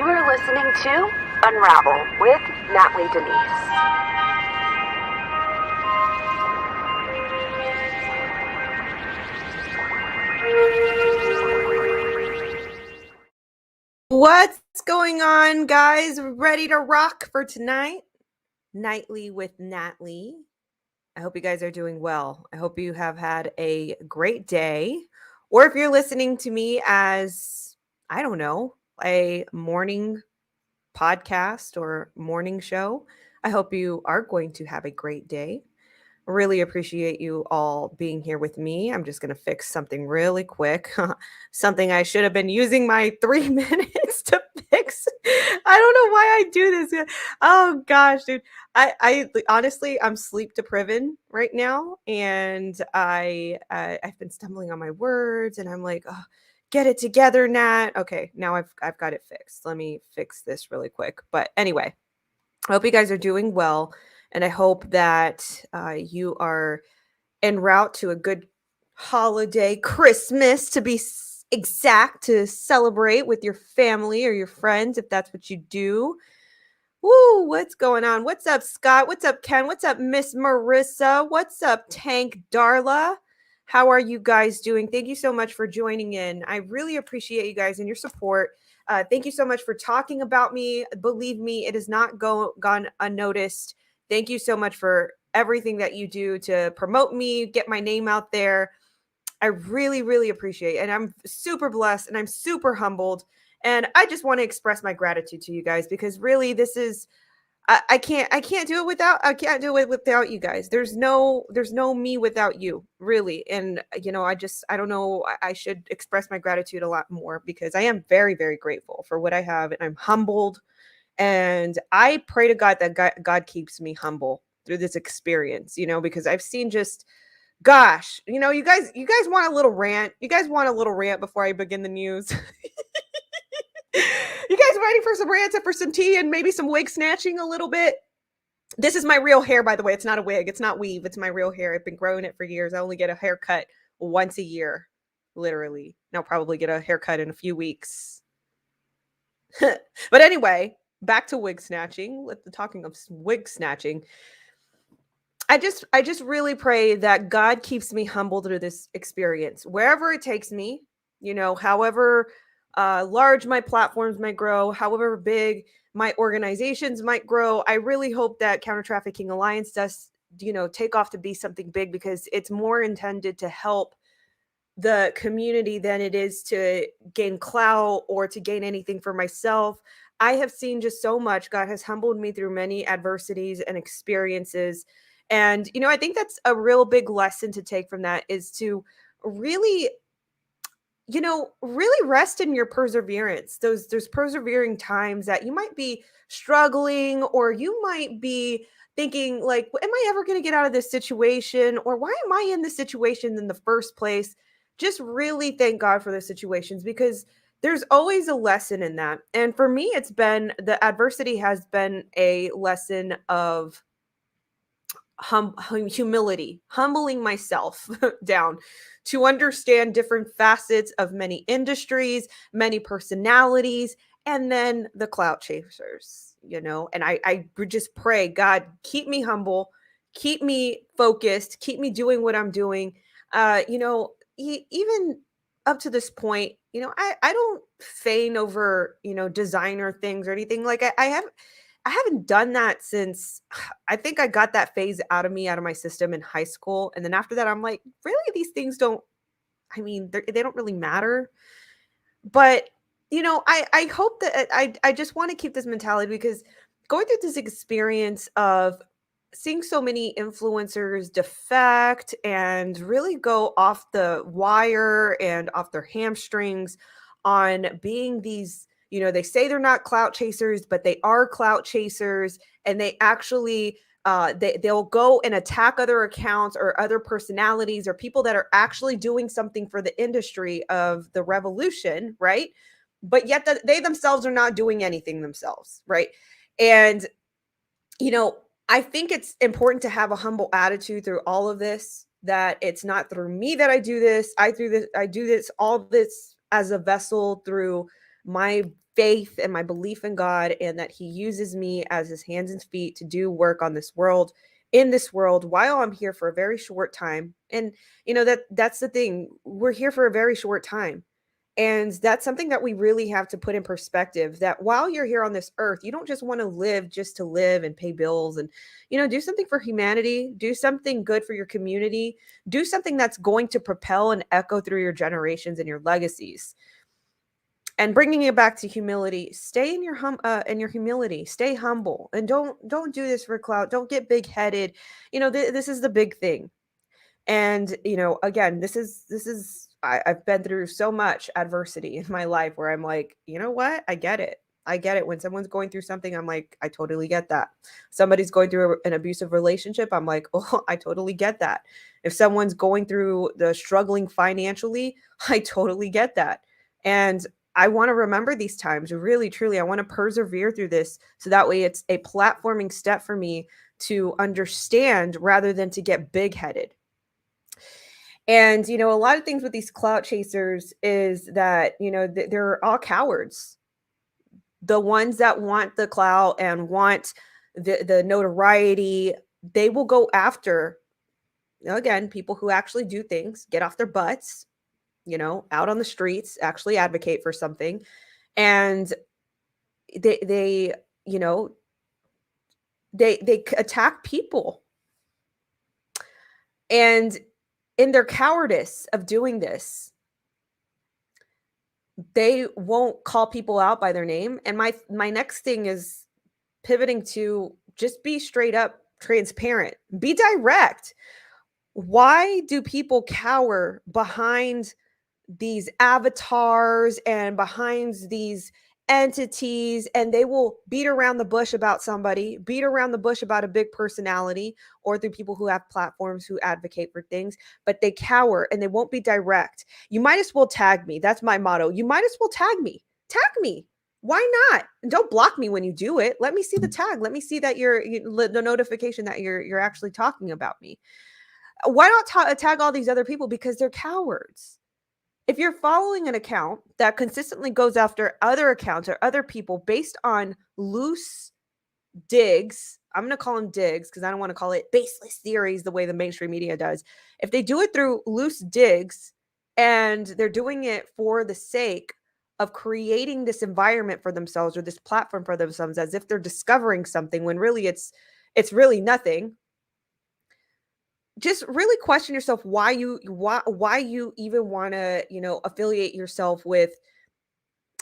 You are listening to Unravel with Natly Denise. What's going on, guys? Ready to rock for tonight? Nightly with Natly. I hope you guys are doing well. I hope you have had a great day. Or if you're listening to me as, I don't know, a morning podcast or morning show, I hope you are going to have a great day. Really appreciate you all being here with me. I'm just going to fix something really quick. Something I should have been using my 3 minutes to fix. I don't know why I do this. Oh gosh, dude. I honestly, I'm sleep deprived right now, and I've been stumbling on my words, and I'm like, oh, get it together, Nat. Okay, now I've got it fixed. Let me fix this really quick. But anyway, I hope you guys are doing well. And I hope that you are en route to a good holiday, Christmas to be exact, to celebrate with your family or your friends, if that's what you do. Woo, what's going on? What's up, Scott? What's up, Ken? What's up, Miss Marissa? What's up, Tank Darla? How are you guys doing? Thank you so much for joining in. I really appreciate you guys and your support. Thank you so much for talking about me. Believe me, it has not gone unnoticed. Thank you so much for everything that you do to promote me, get my name out there. I really, really appreciate it. And I'm super blessed and I'm super humbled. And I just want to express my gratitude to you guys, because really this is, I can't do it without you guys. There's no me without you, really. And, I don't know, I should express my gratitude a lot more, because I am very, very grateful for what I have, and I'm humbled. And I pray to God that God keeps me humble through this experience, because I've seen just, gosh, you guys want a little rant. You guys want a little rant before I begin the news. You guys ready for some rants and for some tea and maybe some wig snatching a little bit? This is my real hair, by the way. It's not a wig. It's not weave. It's my real hair. I've been growing it for years. I only get a haircut once a year, literally. And I'll probably get a haircut in a few weeks. But anyway, back to wig snatching. With the talking of wig snatching, I just really pray that God keeps me humble through this experience, wherever it takes me. However large my platforms might grow, however big my organizations might grow. I really hope that Counter-Trafficking Alliance does, take off to be something big, because it's more intended to help the community than it is to gain clout or to gain anything for myself. I have seen just so much. God has humbled me through many adversities and experiences. And, I think that's a real big lesson to take from that, is to really, really rest in your perseverance. Those persevering times that you might be struggling, or you might be thinking like, am I ever going to get out of this situation? Or why am I in this situation in the first place? Just really thank God for those situations, because there's always a lesson in that. And for me, it's been, the adversity has been a lesson of humility, humbling myself down to understand different facets of many industries, many personalities, and then the clout chasers, and I just pray, God, keep me humble, keep me focused, keep me doing what I'm doing. Even up to this point, I don't feign over, designer things or anything. Like I haven't done that since, I think I got that phase out of my system in high school. And then after that, I'm like, really, these things they don't really matter. But, I hope that I just want to keep this mentality, because going through this experience of seeing so many influencers defect and really go off the wire and off their hamstrings on being these, they say they're not clout chasers, but they are clout chasers. And they actually, they'll go and attack other accounts or other personalities or people that are actually doing something for the industry of the revolution, right? But yet they themselves are not doing anything themselves, right? And, I think it's important to have a humble attitude through all of this, that it's not through me that I do this. I do this, all this as a vessel through my faith and my belief in God, and that he uses me as his hands and feet to do work on this world, in this world, while I'm here for a very short time. And that's the thing. We're here for a very short time. And that's something that we really have to put in perspective, that while you're here on this earth, you don't just want to live just to live and pay bills, and do something for humanity, do something good for your community, do something that's going to propel and echo through your generations and your legacies. And bringing it back to humility, stay in your humility, stay humble, and don't do this for clout. Don't get big headed. This is the big thing. And again, this is I've been through so much adversity in my life where I'm like, you know what? I get it. I get it. When someone's going through something, I'm like, I totally get that. Somebody's going through an abusive relationship, I'm like, oh, I totally get that. If someone's going through the struggling financially, I totally get that. And I want to remember these times. Really, truly, I want to persevere through this, so that way it's a platforming step for me to understand rather than to get big headed. And, a lot of things with these clout chasers is that, they're all cowards. The ones that want the clout and want the notoriety, they will go after, again, people who actually do things, get off their butts, out on the streets, actually advocate for something. And they attack people. And in their cowardice of doing this, they won't call people out by their name. And my next thing is pivoting to just be straight up transparent, be direct. Why do people cower behind these avatars and behind these entities, and they will beat around the bush about somebody, beat around the bush about a big personality, or through people who have platforms who advocate for things, but they cower and they won't be direct? You might as well tag me. That's my motto. You might as well tag me. Tag me. Why not? And don't block me when you do it. Let me see the tag. Let me see that the notification that you're actually talking about me. Why not tag all these other people? Because they're cowards. If you're following an account that consistently goes after other accounts or other people based on loose digs, I'm going to call them digs because I don't want to call it baseless theories the way the mainstream media does. If they do it through loose digs and they're doing it for the sake of creating this environment for themselves or this platform for themselves, as if they're discovering something when really it's really nothing, just really question yourself why you even want to affiliate yourself with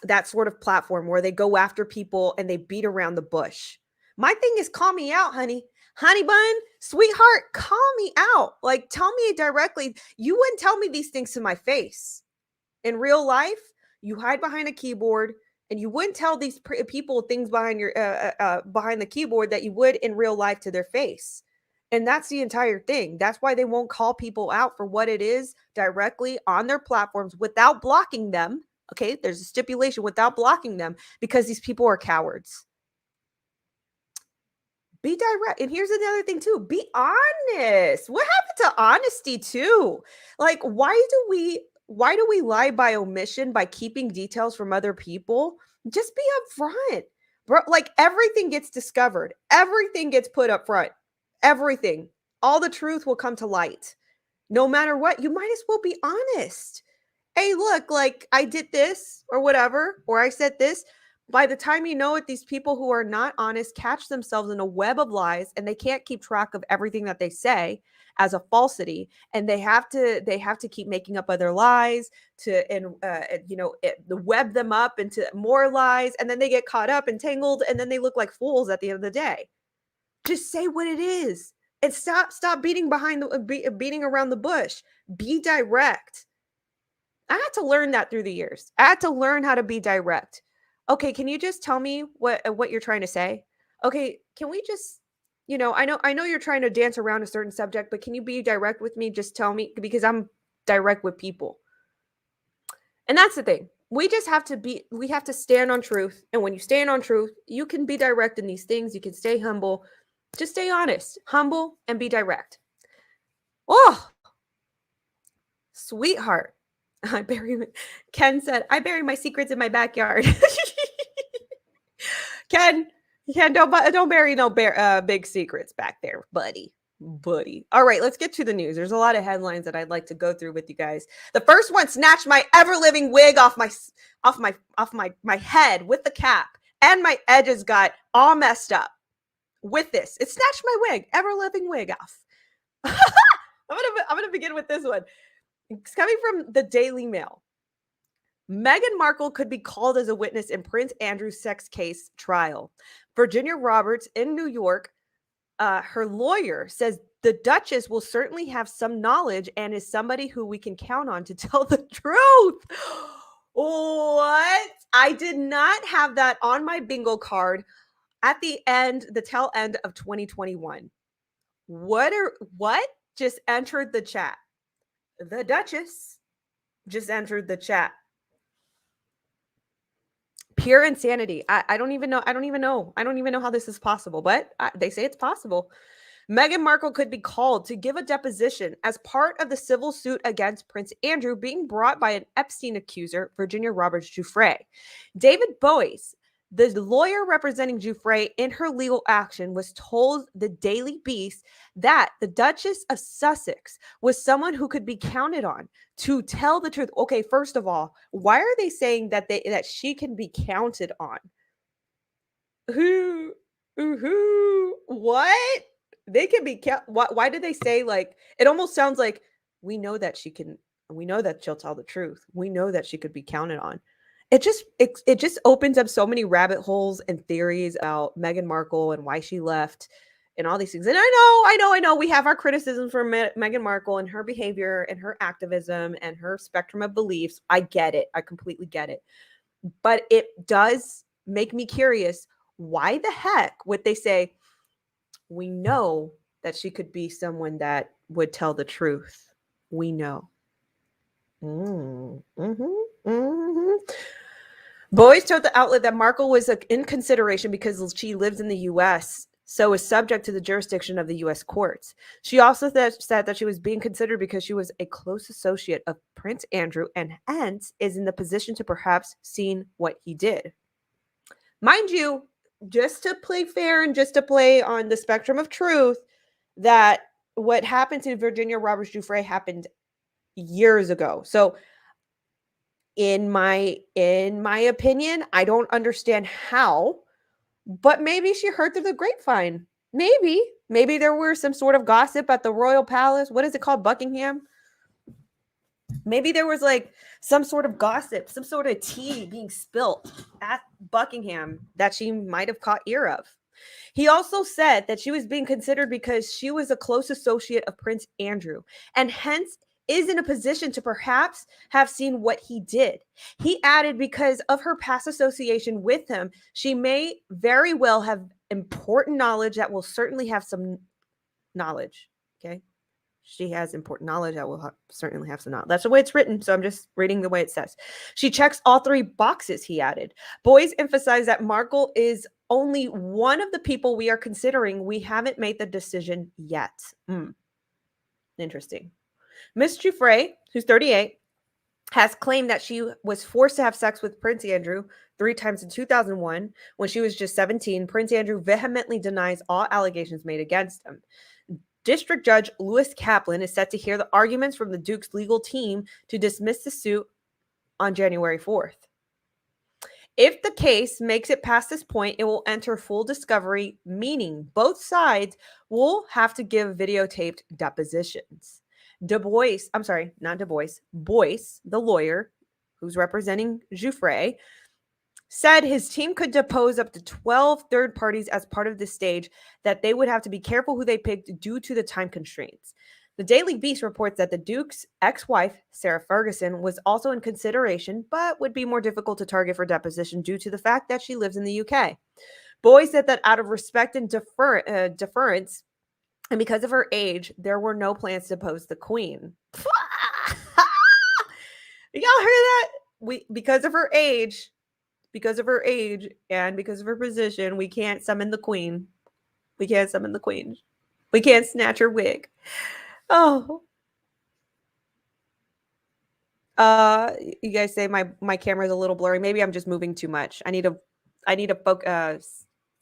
that sort of platform where they go after people and they beat around the bush. My thing is, call me out, honey bun, sweetheart, call me out. Like, tell me directly. You wouldn't tell me these things to my face. In real life, you hide behind a keyboard and you wouldn't tell these people things behind behind the keyboard that you would in real life to their face. And that's the entire thing. That's why they won't call people out for what it is directly on their platforms without blocking them. Okay, there's a stipulation, without blocking them, because these people are cowards. Be direct. And here's another thing too. Be honest. What happened to honesty too? Like, why do we lie by omission, by keeping details from other people? Just be upfront. Bro, like, everything gets discovered. Everything gets put up front. Everything. All the truth will come to light. No matter what, you might as well be honest. Hey, look, like, I did this or whatever, or I said this. By the time you know it, these people who are not honest catch themselves in a web of lies, and they can't keep track of everything that they say as a falsity, and they have to keep making up other lies to web them up into more lies, and then they get caught up and tangled, and then they look like fools at the end of the day. Just say what it is and stop beating around the bush. Be direct. I had to learn that through the years. I had to learn how to be direct. Okay, can you just tell me what you're trying to say? Okay, can we just, I know you're trying to dance around a certain subject, but can you be direct with me? Just tell me, because I'm direct with people. And that's the thing. We have to stand on truth. And when you stand on truth, you can be direct in these things. You can stay humble. Just stay honest, humble, and be direct. Oh, sweetheart. Ken said, I bury my secrets in my backyard. Ken, don't bury no big secrets back there, buddy. All right, let's get to the news. There's a lot of headlines that I'd like to go through with you guys. The first one: snatched my ever-living wig off my head with the cap, and my edges got all messed up with this. It snatched my wig, ever-living wig off. I'm gonna begin with this one. It's coming from the Daily Mail. Meghan Markle could be called as a witness in Prince Andrew's sex case trial. Virginia Roberts in New York, her lawyer says the Duchess will certainly have some knowledge and is somebody who we can count on to tell the truth. What? I did not have that on my bingo card at the tail end of 2021. What just entered the chat? The Duchess just entered the chat. Pure insanity. I don't even know. I don't even know how this is possible, but they say it's possible. Meghan Markle could be called to give a deposition as part of the civil suit against Prince Andrew being brought by an Epstein accuser, Virginia Roberts Giuffre. David Boyce, the lawyer representing Giuffre in her legal action, was told the Daily Beast that the Duchess of Sussex was someone who could be counted on to tell the truth. Okay, first of all, why are they saying that she can be counted on? Who? What? They can be why did they say, like, it almost sounds like we know that she'll tell the truth. We know that she could be counted on. It just opens up so many rabbit holes and theories about Meghan Markle and why she left and all these things. And I know we have our criticisms for Meghan Markle and her behavior and her activism and her spectrum of beliefs. I get it. I completely get it. But it does make me curious. Why the heck would they say, we know that she could be someone that would tell the truth? We know. Boyce told the outlet that Markle was in consideration because she lives in the U.S., so is subject to the jurisdiction of the U.S. courts. She also said that she was being considered because she was a close associate of Prince Andrew and hence is in the position to perhaps seen what he did. Mind you, just to play fair and just to play on the spectrum of truth, that what happened to Virginia Roberts Giuffre happened years ago. So in my opinion, I don't understand how, but maybe she heard through the grapevine. Maybe there were some sort of gossip at the royal palace. What is it called? Buckingham? Maybe there was like some sort of gossip, some sort of tea being spilt at Buckingham that she might have caught ear of. He also said that she was being considered because she was a close associate of Prince Andrew and hence is in a position to perhaps have seen what he did. He added because of her past association with him, she may very well have important knowledge that will certainly have some knowledge. Okay. She has important knowledge that will certainly have some knowledge. That's the way it's written. So I'm just reading the way it says. She checks all three boxes, he added. Boyce emphasized that Markle is only one of the people we are considering. We haven't made the decision yet. Interesting. Miss Giuffre, who's 38, has claimed that she was forced to have sex with Prince Andrew 3 times in 2001 when she was just 17. Prince Andrew vehemently denies all allegations made against him. District Judge Lewis Kaplan is set to hear the arguments from the Duke's legal team to dismiss the suit on January 4th. If the case makes it past this point, it will enter full discovery, meaning both sides will have to give videotaped depositions. Boyce, the lawyer who's representing Giuffre, said his team could depose up to 12 third parties as part of this stage, that they would have to be careful who they picked due to the time constraints. The Daily Beast reports that the Duke's ex-wife, Sarah Ferguson, was also in consideration, but would be more difficult to target for deposition due to the fact that she lives in the UK. Boyce said that out of respect and deference, and because of her age, there were no plans to depose the Queen. Y'all hear that? Because of her age and because of her position, we can't summon the Queen. We can't snatch her wig. Oh. You guys say my camera's a little blurry. Maybe I'm just moving too much. I need I need to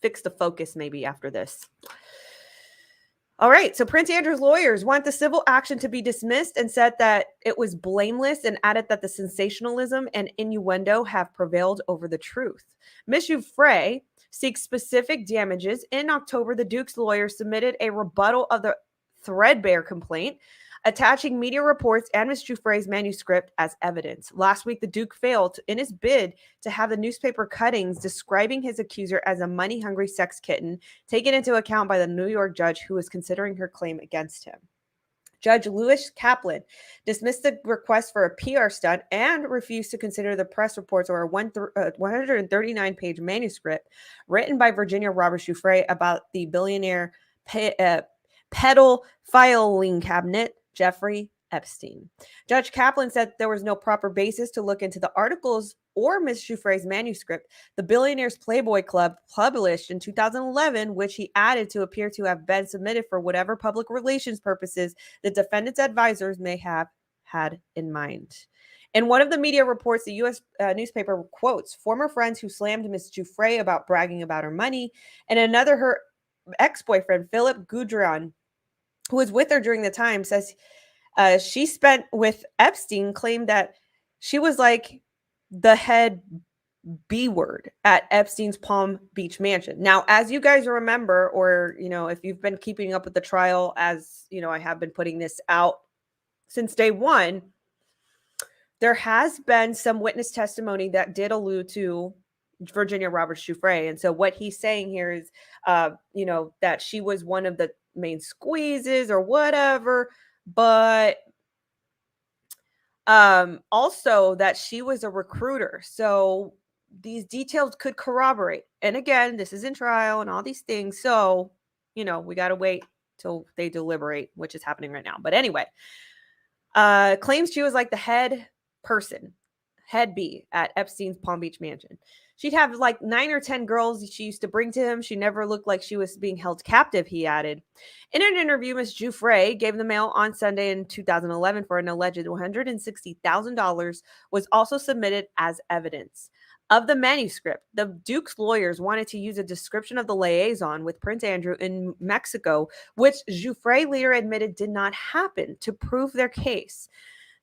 fix the focus maybe after this. All right. So Prince Andrew's lawyers want the civil action to be dismissed and said that it was blameless, and added that the sensationalism and innuendo have prevailed over the truth. Ms. Giuffre seeks specific damages. In October, the Duke's lawyers submitted a rebuttal of the threadbare complaint, attaching media reports and Ms. Giuffre's manuscript as evidence. Last week, the Duke failed in his bid to have the newspaper cuttings describing his accuser as a money-hungry sex kitten taken into account by the New York judge who was considering her claim against him. Judge Lewis Kaplan dismissed the request for a PR stunt and refused to consider the press reports or a 139-page manuscript written by Virginia Roberts Giuffre about the billionaire pedophile cabinet Jeffrey Epstein. Judge Kaplan said there was no proper basis to look into the articles or Ms. Giuffre's manuscript the Billionaires Playboy Club published in 2011, which he added to appear to have been submitted for whatever public relations purposes the defendant's advisors may have had in mind. In one of the media reports, the U.S. newspaper quotes former friends who slammed Ms. Giuffre about bragging about her money, and another, her ex-boyfriend, Philip Gudrian, who was with her during the time, says she spent with Epstein, claimed that she was like the head B word at Epstein's Palm Beach mansion. Now, as you guys remember, or, if you've been keeping up with the trial, as I have been putting this out since day one, there has been some witness testimony that did allude to Virginia Roberts Giuffre. And so what he's saying here is, that she was one of the main squeezes or whatever, but also that she was a recruiter. So these details could corroborate. And again, this is in trial and all these things. So, we got to wait till they deliberate, which is happening right now. But anyway, claims she was like the head B at Epstein's Palm Beach mansion. She'd have like 9 or 10 girls she used to bring to him. She never looked like she was being held captive, he added. In an interview, Ms. Giuffre gave the Mail on Sunday in 2011 for an alleged $160,000 was also submitted as evidence. Of the manuscript, the Duke's lawyers wanted to use a description of the liaison with Prince Andrew in Mexico, which Giuffre later admitted did not happen, to prove their case.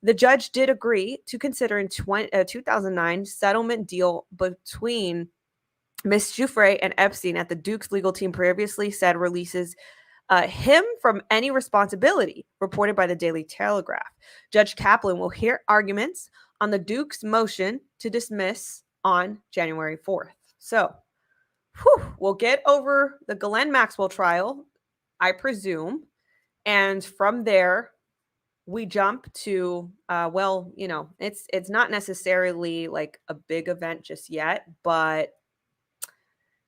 The judge did agree to consider in 2009 settlement deal between Ms. Giuffre and Epstein at the Duke's legal team previously said releases him from any responsibility, reported by the Daily Telegraph. Judge Kaplan will hear arguments on the Duke's motion to dismiss on January 4th. So we'll get over the Ghislaine Maxwell trial, I presume. And from there, we jump to, it's not necessarily like a big event just yet, but,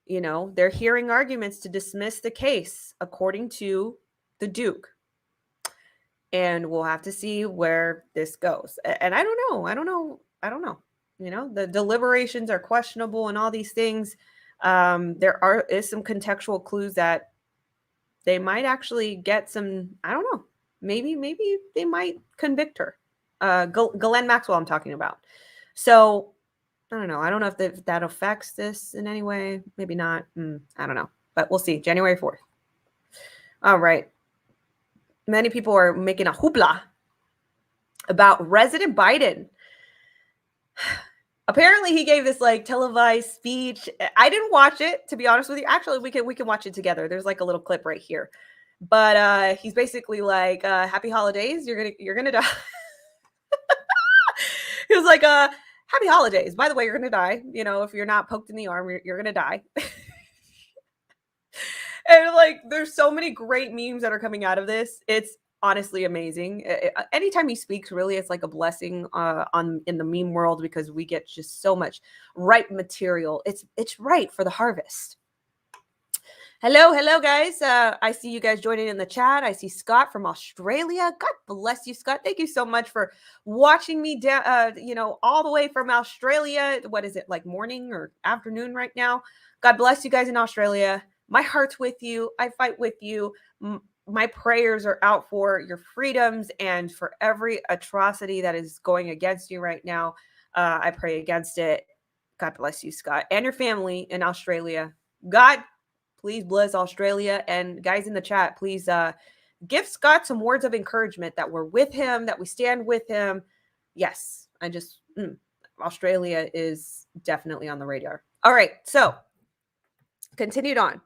they're hearing arguments to dismiss the case according to the Duke. And we'll have to see where this goes. And I don't know. The deliberations are questionable and all these things. There is some contextual clues that they might actually get some, I don't know. Maybe they might convict her. Ghislaine Maxwell I'm talking about. So, I don't know. I don't know if that affects this in any way. Maybe not. I don't know. But we'll see. January 4th. All right. Many people are making a hoopla about President Biden. Apparently, he gave this like televised speech. I didn't watch it, to be honest with you. Actually, we can watch it together. There's like a little clip right here. But he's basically like, happy holidays. You're gonna die. He was like, happy holidays. By the way, you're gonna die. If you're not poked in the arm, you're gonna die. And like, there's so many great memes that are coming out of this. It's honestly amazing. Anytime he speaks, really, it's like a blessing in the meme world, because we get just so much ripe material. It's right for the harvest. Hello, guys. I see you guys joining in the chat. I see Scott from Australia. God bless you, Scott. Thank you so much for watching me down, all the way from Australia. What is it, like morning or afternoon right now? God bless you guys in Australia. My heart's with you. I fight with you. My prayers are out for your freedoms and for every atrocity that is going against you right now. I pray against it. God bless you, Scott, and your family in Australia. God, please bless Australia. And guys in the chat, please give Scott some words of encouragement that we're with him, that we stand with him. Yes, Australia is definitely on the radar. All right, so continued on.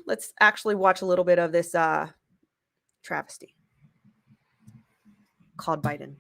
Let's actually watch a little bit of this travesty called Biden.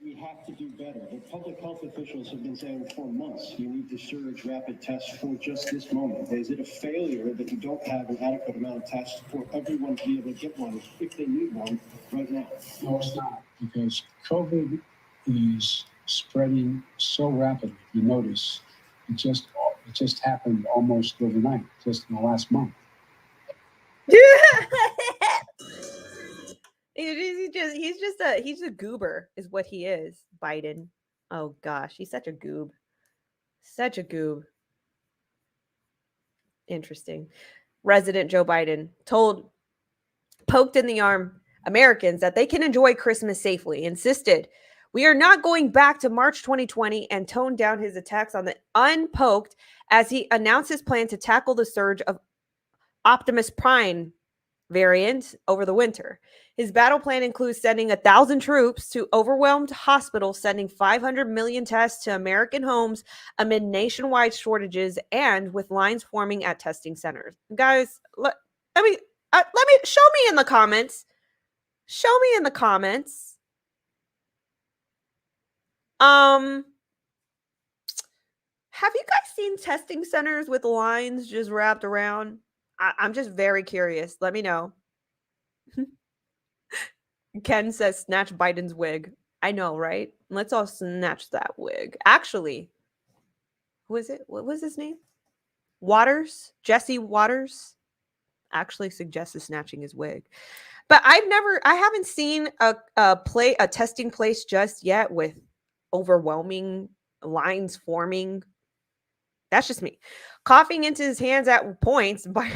We have to do better. The public health officials have been saying for months, you need to surge rapid tests for just this moment. Is it a failure that you don't have an adequate amount of tests for everyone to be able to get one if they need one right now? No, it's not, because COVID is spreading so rapidly. You notice it just happened almost overnight, just in the last month. He's a goober is what he is, Biden. Oh gosh, he's such a goob. Such a goob. Interesting. Resident Joe Biden told poked in the arm Americans that they can enjoy Christmas safely, insisted we are not going back to March 2020, and toned down his attacks on the unpoked as he announced his plan to tackle the surge of Optimus Prime variant over the winter. His battle plan includes sending 1,000 troops to overwhelmed hospitals, sending 500 million tests to American homes amid nationwide shortages and with lines forming at testing centers. Guys, let me show me in the comments. Show me in the comments. Have you guys seen testing centers with lines just wrapped around? I'm just very curious. Let me know. Ken says, snatch Biden's wig. I know, right? Let's all snatch that wig. Actually, who is it? What was his name? Waters? Jesse Waters actually suggested snatching his wig. But I haven't seen a testing place just yet with overwhelming lines forming. That's just me. Coughing into his hands at points by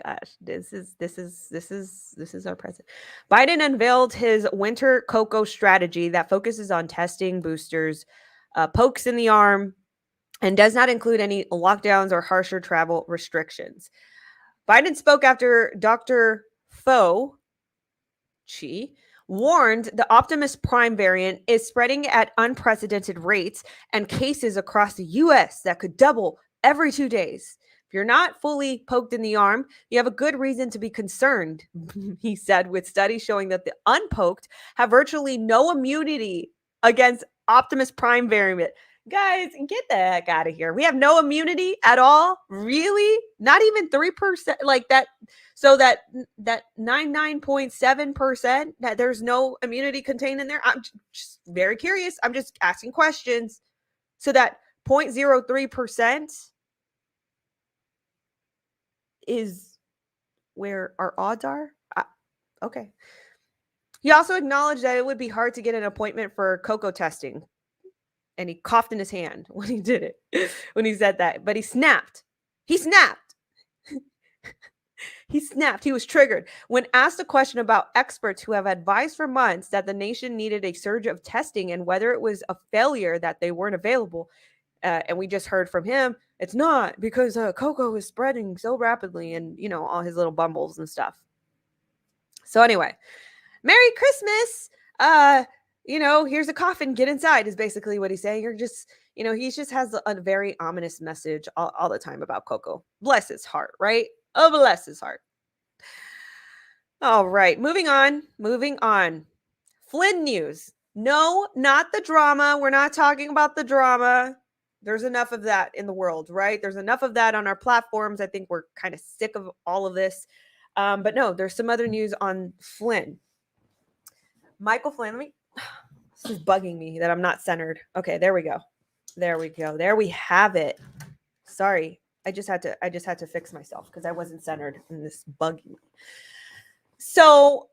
gosh, this is our president. Biden unveiled his winter cocoa strategy that focuses on testing, boosters, pokes in the arm, and does not include any lockdowns or harsher travel restrictions. Biden spoke after Dr. Fauci warned the Optimus Prime variant is spreading at unprecedented rates and cases across the U.S. that could double every 2 days. If you're not fully poked in the arm, you have a good reason to be concerned, he said, with studies showing that the unpoked have virtually no immunity against Optimus Prime variant. Guys, get the heck out of here. We have no immunity at all? Really? Not even 3%? Like that? So that 99.7% that there's no immunity contained in there? I'm just very curious. I'm just asking questions. So that 0.03% is where our odds are? Okay. He also acknowledged that it would be hard to get an appointment for cocoa testing. And he coughed in his hand when he did it, when he said that. But he snapped. He snapped. He snapped. He was triggered. When asked a question about experts who have advised for months that the nation needed a surge of testing and whether it was a failure that they weren't available, and we just heard from him, it's not, because cocoa is spreading so rapidly, and, you know, all his little bumbles and stuff. So anyway, Merry Christmas. You know, here's a coffin, get inside is basically what he's saying. You're just, you know, he just has a very ominous message all the time about cocoa. Bless his heart, right? Oh, bless his heart. All right, moving on. Flynn news. No, not the drama. We're not talking about the drama. There's enough of that in the world, right? There's enough of that on our platforms. I think we're kind of sick of all of this. But no, there's some other news on Flynn. Michael Flynn, this is bugging me that I'm not centered. Okay, there we go. There we have it. Sorry. I just had to fix myself because I wasn't centered and this bugging me. So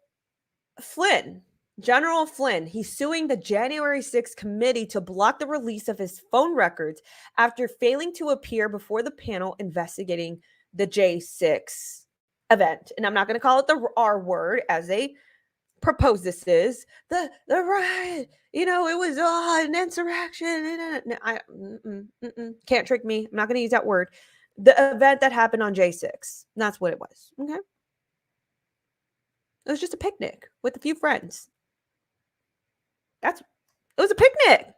Flynn, General Flynn, he's suing the January 6th committee to block the release of his phone records after failing to appear before the panel investigating the J6 event. And I'm not going to call it the R word as they propose this is. The riot, it was an insurrection. Can't trick me. I'm not going to use that word. The event that happened on J6. That's what it was. Okay. It was just a picnic with a few friends. It was a picnic.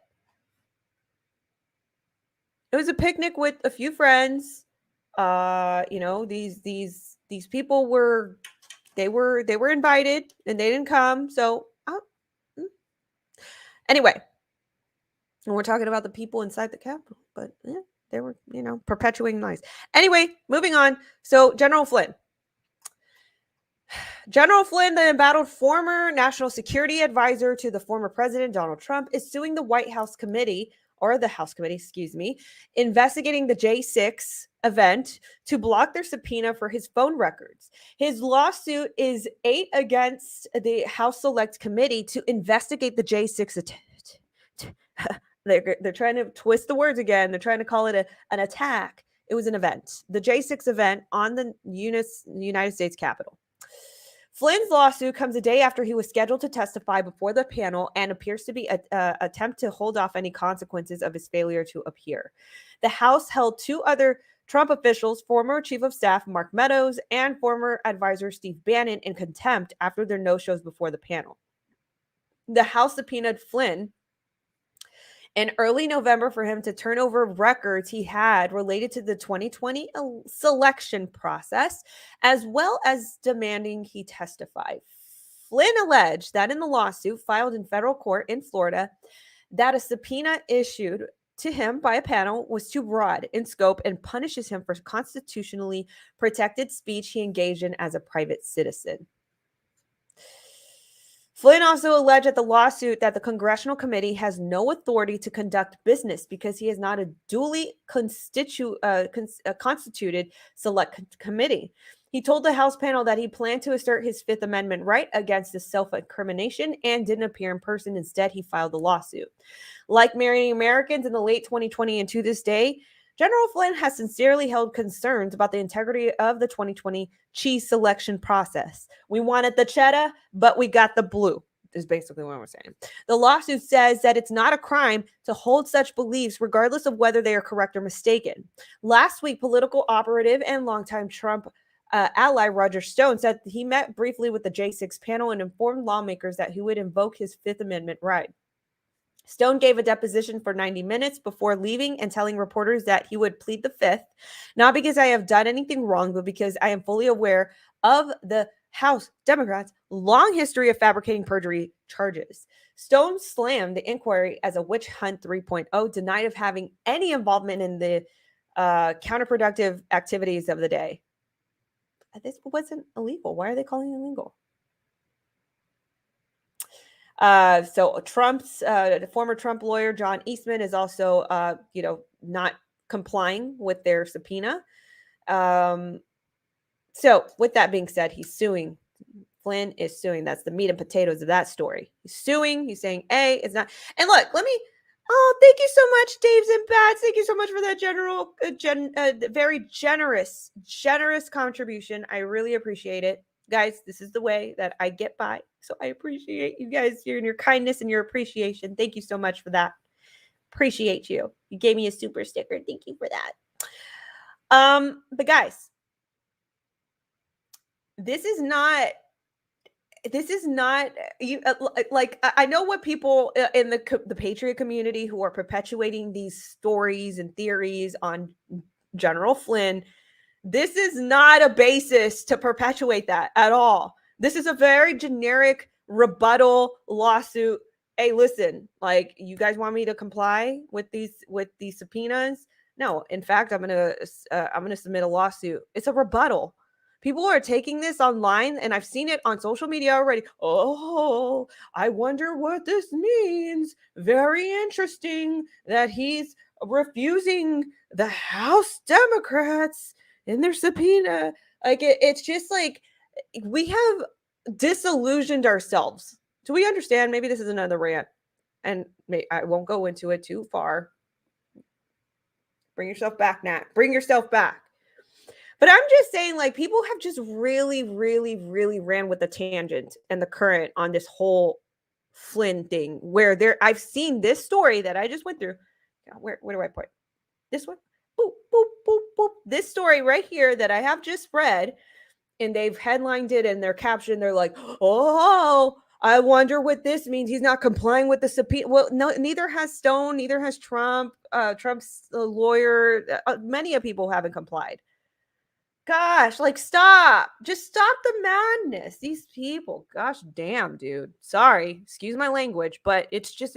It was a picnic with a few friends. These people were invited and they didn't come. So anyway, and we're talking about the people inside the Capitol, but yeah, they were, perpetuating lies. Anyway, moving on. So General Flynn, the embattled former national security advisor to the former president, Donald Trump, is suing the White House committee, or the House committee, investigating the J6 event to block their subpoena for his phone records. His lawsuit is 8 against the House Select Committee to investigate the J6 They're trying to twist the words again. They're trying to call it an attack. It was an event. The J6 event on the United States Capitol. Flynn's lawsuit comes a day after he was scheduled to testify before the panel and appears to be an attempt to hold off any consequences of his failure to appear. The House held 2 other Trump officials, former Chief of Staff Mark Meadows and former advisor Steve Bannon, in contempt after their no-shows before the panel. The House subpoenaed Flynn in early November for him to turn over records he had related to the 2020 selection process, as well as demanding he testify. Flynn alleged that in the lawsuit filed in federal court in Florida, that a subpoena issued to him by a panel was too broad in scope and punishes him for constitutionally protected speech he engaged in as a private citizen. Flynn also alleged at the lawsuit that the congressional committee has no authority to conduct business because he is not a duly constituted select committee. He told the House panel that he planned to assert his Fifth Amendment right against the self-incrimination and didn't appear in person. Instead, he filed the lawsuit. Like many Americans in the late 2020 and to this day, General Flynn has sincerely held concerns about the integrity of the 2020 cheese selection process. We wanted the cheddar, but we got the blue, is basically what we're saying. The lawsuit says that it's not a crime to hold such beliefs, regardless of whether they are correct or mistaken. Last week, political operative and longtime Trump ally Roger Stone said he met briefly with the J6 panel and informed lawmakers that he would invoke his Fifth Amendment right. Stone gave a deposition for 90 minutes before leaving and telling reporters that he would plead the Fifth, not because I have done anything wrong, but because I am fully aware of the House Democrats' long history of fabricating perjury charges. Stone slammed the inquiry as a witch hunt 3.0, denied of having any involvement in the counterproductive activities of the day. This wasn't illegal. Why are they calling it illegal? So Trump's former Trump lawyer, John Eastman, is also, not complying with their subpoena. So with that being said, he's suing. Flynn is suing. That's the meat and potatoes of that story. He's suing. He's saying, A, it's not. And look, thank you so much, Daves and Bats. Thank you so much for that very generous contribution. I really appreciate it. Guys, this is the way that I get by. So I appreciate you guys here and your kindness and your appreciation. Thank you so much for that. Appreciate you. You gave me a super sticker. Thank you for that. But guys, this is not you like I know what people in the Patriot community who are perpetuating these stories and theories on General Flynn. This is not a basis to perpetuate that at all. This is a very generic rebuttal lawsuit. Hey, listen, like, you guys want me to comply with these subpoenas? No, in fact, I'm gonna submit a lawsuit. It's a rebuttal. People are taking this online, and I've seen it on social media already. Oh, I wonder what this means. Very interesting that he's refusing the House Democrats in their subpoena. Like, it's just like we have disillusioned ourselves. Do we understand? Maybe this is another rant, and I won't go into it too far. Bring yourself back, Nat. Bring yourself back. But I'm just saying, like, people have just really, really, really ran with the tangent and the current on this whole Flynn thing, where I've seen this story that I just went through. Where do I put this one? Boop, boop, boop, boop. This story right here that I have just read, and they've headlined it and their caption, they're like, oh, I wonder what this means. He's not complying with the subpoena. Well, no, neither has Stone, neither has Trump. Trump's lawyer. Many of people haven't complied. Gosh, like, stop. Just stop the madness. These people, gosh damn, dude. Sorry, excuse my language, but it's just,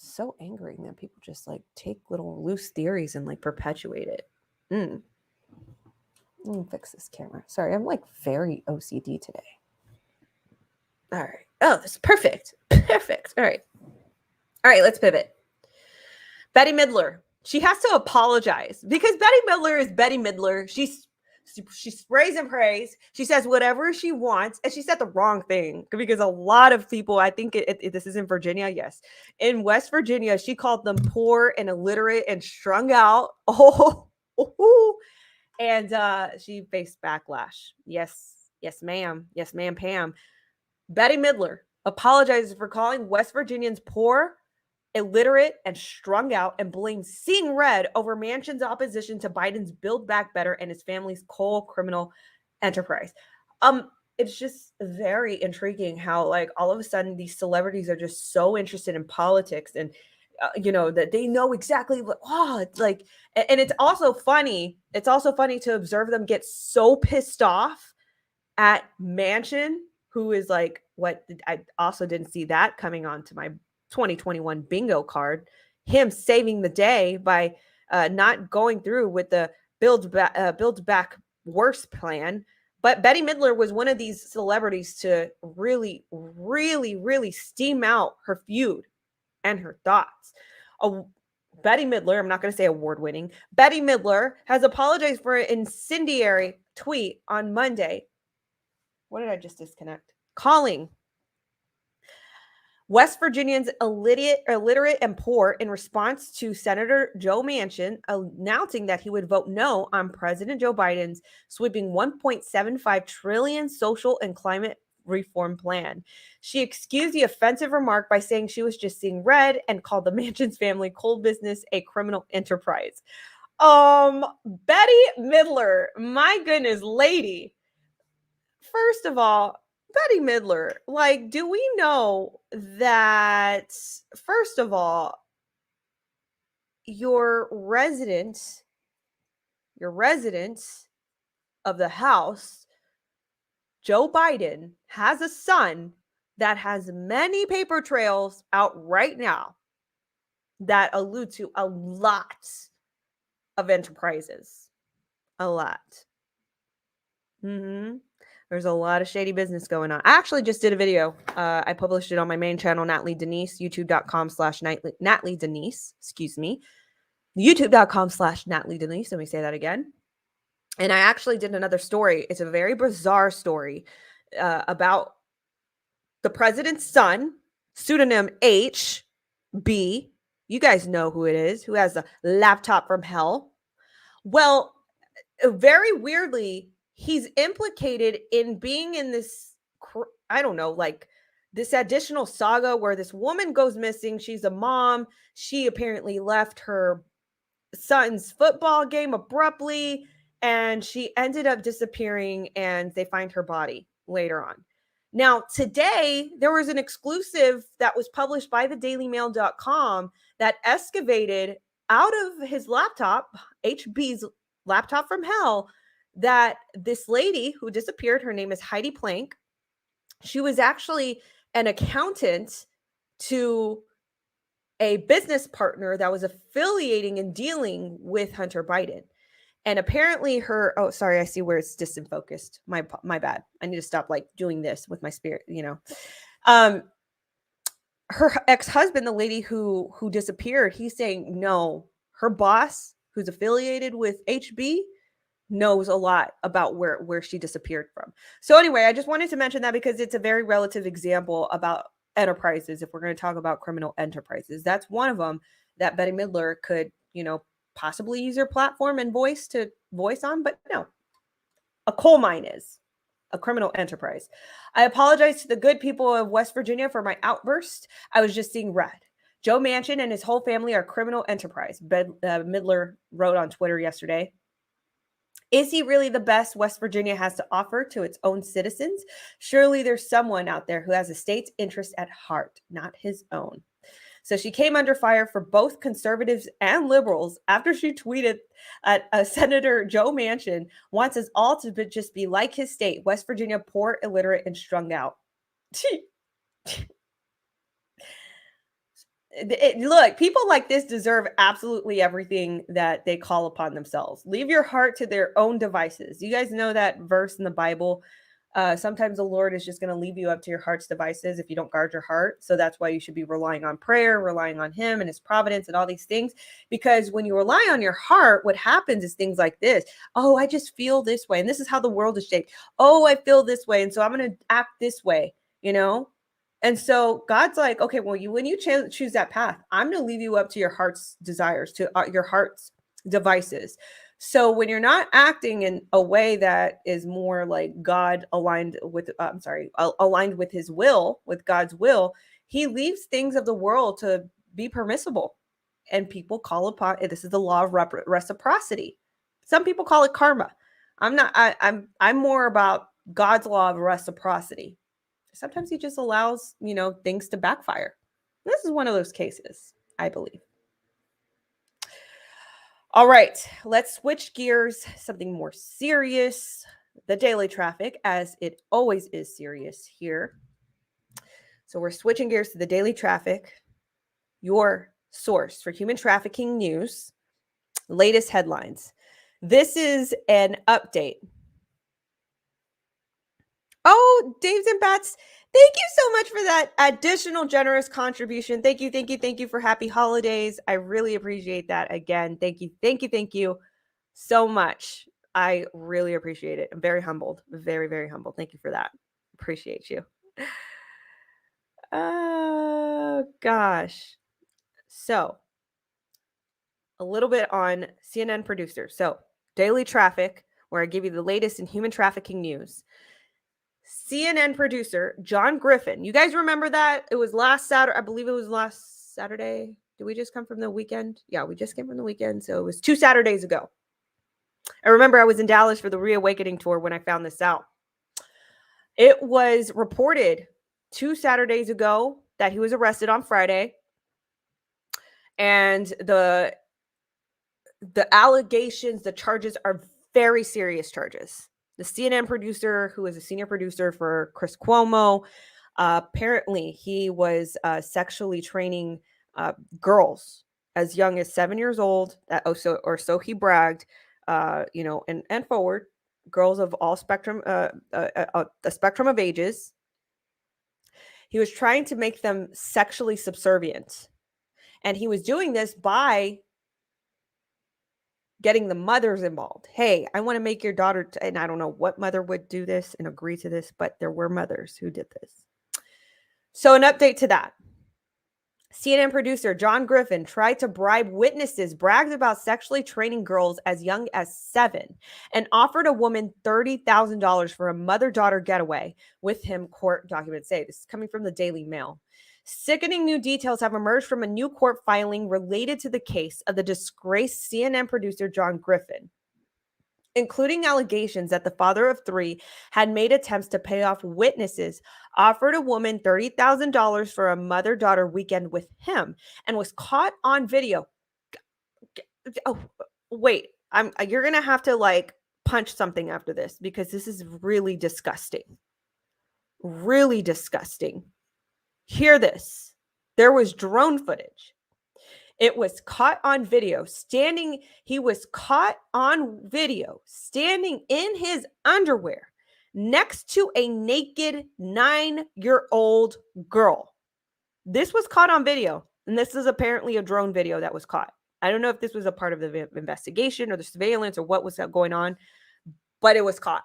so angering that people just like take little loose theories and like perpetuate it. Let me fix this camera. Sorry, I'm like very OCD today. All right. Oh, this is perfect. Perfect. All right, let's pivot. Bette Midler. She has to apologize because Bette Midler is Bette Midler. She sprays and prays. She says whatever she wants, and she said the wrong thing because a lot of people, I think this is in Virginia, yes, in West Virginia, she called them poor and illiterate and strung out. And she faced backlash. Yes, ma'am. Yes, ma'am, Pam. Bette Midler apologizes for calling West Virginians poor, illiterate, and strung out, and blames Seeing Red over Manchin's opposition to Biden's Build Back Better and his family's coal criminal enterprise. It's just very intriguing how, like, all of a sudden these celebrities are just so interested in politics, and that they know exactly what. It's like, and it's also funny. It's also funny to observe them get so pissed off at Manchin, who is like, what? I also didn't see that coming onto my 2021 bingo card, him saving the day by not going through with the Build Back Worse plan. But Bette Midler was one of these celebrities to really, really, really steam out her feud and her thoughts. Bette Midler, I'm not going to say award-winning, Bette Midler has apologized for an incendiary tweet on Monday. What did I just disconnect? Calling West Virginians illiterate and poor in response to Senator Joe Manchin announcing that he would vote no on President Joe Biden's sweeping $1.75 trillion social and climate reform plan. She excused the offensive remark by saying she was just seeing red and called the Manchin's family coal business a criminal enterprise. Bette Midler, my goodness, lady. First of all, Bette Midler, like, do we know that, first of all, your resident of the House, Joe Biden, has a son that has many paper trails out right now that allude to a lot of enterprises. A lot. There's a lot of shady business going on. I actually just did a video. I published it on my main channel, Natly Denise, youtube.com/Natly Denise, youtube.com/Natly Denise. Let me say that again. And I actually did another story. It's a very bizarre story about the president's son, pseudonym HB. You guys know who it is, who has a laptop from hell. Well, very weirdly, he's implicated in being in this, I don't know, like this additional saga where this woman goes missing. She's a mom. She apparently left her son's football game abruptly, and she ended up disappearing, and they find her body later on. Now, today, there was an exclusive that was published by the dailymail.com that excavated out of his laptop, HB's laptop from hell, that this lady who disappeared, her name is Heidi Plank. She was actually an accountant to a business partner that was affiliating and dealing with Hunter Biden. And apparently I see where it's disenfocused. My bad. I need to stop like doing this with my spirit, her ex-husband, the lady who disappeared, he's saying no, her boss, who's affiliated with HB, knows a lot about where she disappeared from. So anyway, I just wanted to mention that because it's a very relative example about enterprises. If we're going to talk about criminal enterprises, that's one of them that Bette Midler could, possibly use your platform and voice to voice on, but no. A coal mine is a criminal enterprise. I apologize to the good people of West Virginia for my outburst. I was just seeing red. Joe Manchin and his whole family are criminal enterprise, Midler wrote on Twitter yesterday. Is he really the best West Virginia has to offer to its own citizens? Surely there's someone out there who has the state's interest at heart, not his own. So she came under fire for both conservatives and liberals after she tweeted at Senator Joe Manchin wants us all to just be like his state, West Virginia, poor, illiterate, and strung out. Look, people like this deserve absolutely everything that they call upon themselves. Leave your heart to their own devices. You guys know that verse in the Bible. Sometimes the Lord is just going to leave you up to your heart's devices if you don't guard your heart. So that's why you should be relying on prayer, relying on him and his providence and all these things. Because when you rely on your heart, what happens is things like this. Oh, I just feel this way. And this is how the world is shaped. Oh, I feel this way. And so I'm going to act this way, you know? And so God's like, okay, well, when you choose that path, I'm going to leave you up to your heart's desires, to your heart's devices. So when you're not acting in a way that is more like God aligned with, aligned with his will, with God's will, he leaves things of the world to be permissible. And people call upon, this is the law of reciprocity. Some people call it karma. I'm more about God's law of reciprocity. Sometimes he just allows, things to backfire. This is one of those cases, I believe. All right, let's switch gears, something more serious. The Daily Traffic, as it always is serious here. So we're switching gears to the Daily Traffic, your source for human trafficking news, latest headlines. This is an update. Oh, Daves and Bats, thank you so much for that additional generous contribution. Thank you for happy holidays. I really appreciate that. Again, thank you so much. I really appreciate it. I'm very humbled, very, very humbled. Thank you for that. Appreciate you. Oh, gosh. So, a little bit on CNN producer. So, Daily Traffic, where I give you the latest in human trafficking news. CNN producer John Griffin. You guys remember that? It was last Saturday. I believe it was last Saturday. Did we just come from the weekend? Yeah, we just came from the weekend. So it was 2 Saturdays ago. I remember I was in Dallas for the 𝘰𝘭𝑦𝑒𝑎wakening tour when I found this out. It was reported 2 Saturdays ago that he was arrested on Friday. And the allegations, the charges are very serious charges. The CNN producer, who is a senior producer for Chris Cuomo, apparently he was sexually training girls as young as 7 years old, or so he bragged, and forward, girls of all spectrum, the spectrum of ages. He was trying to make them sexually subservient. And he was doing this by getting the mothers involved. Hey, I want to make your daughter, and I don't know what mother would do this and agree to this, but there were mothers who did this. So an update to that. CNN producer John Griffin tried to bribe witnesses, bragged about sexually training girls as young as 7, and offered a woman $30,000 for a mother-daughter getaway with him, court documents say. This is coming from the Daily Mail. Sickening new details have emerged from a new court filing related to the case of the disgraced CNN producer John Griffin, including allegations that the father of 3 had made attempts to pay off witnesses, offered a woman $30,000 for a mother-daughter weekend with him, and was caught on video. Oh, wait, you're going to have to punch something after this, because this is really disgusting. Really disgusting. Hear this. There was drone footage. It was caught on video he was caught on video standing in his underwear next to a naked 9-year-old girl. This was caught on video, and this is apparently a drone video that was caught. I don't know if this was a part of the investigation or the surveillance or what was going on, but it was caught.